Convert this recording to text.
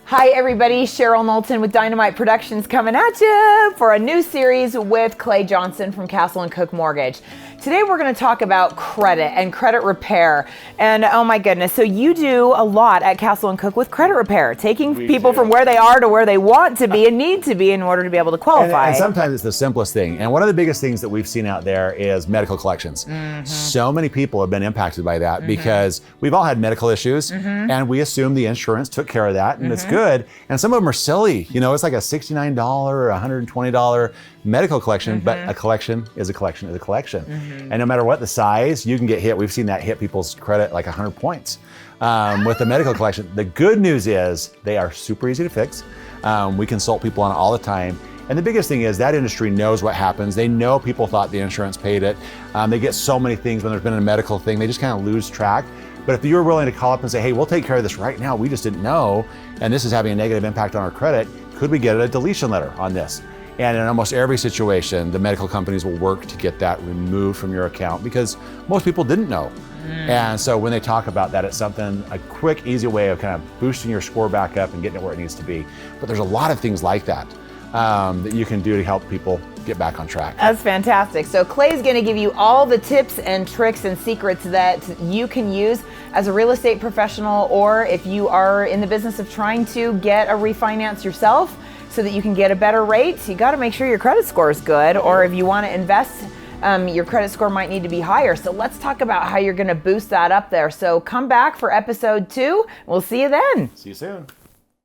Hi everybody, Cheryl Knowlton with Dynamite Productions coming at you for a new series with Clay Johnson from Castle & Cooke Mortgage. Today we're going to talk about credit and credit repair. And oh my goodness, so you do a lot at Castle & Cooke with credit repair, taking people from where they are to where they want to be and need to be in order to be able to qualify. And sometimes it's the simplest thing. And one of the biggest things that we've seen out there is medical collections. Mm-hmm. So many people have been impacted by that because we've all had medical issues and we assume the insurance took care of that and it's good. And some of them are silly. You know, it's like a $69 or $120 medical collection, but a collection is a collection is a collection. And no matter what the size, you can get hit. We've seen that hit people's credit like 100 points with the medical collection. The good news is they are super easy to fix. We consult people on it all the time. And the biggest thing is that industry knows what happens. They know people thought the insurance paid it. They get so many things when there's been a medical thing, they just kind of lose track. But if you're willing to call up and say, hey, we'll take care of this right now, we just didn't know, and this is having a negative impact on our credit, could we get a deletion letter on this? And in almost every situation, the medical companies will work to get that removed from your account because most people didn't know. And so when they talk about that, it's something, a quick, easy way of kind of boosting your score back up and getting it where it needs to be. But there's a lot of things like that that you can do to help people get back on track. That's fantastic. So Clay's going to give you all the tips and tricks and secrets that you can use as a real estate professional, or if you are in the business of trying to get a refinance yourself so that you can get a better rate. You got to make sure your credit score is good, or if you want to invest, your credit score might need to be higher. So let's talk about how you're going to boost that up there. So come back for episode 2. We'll see you then. See you soon.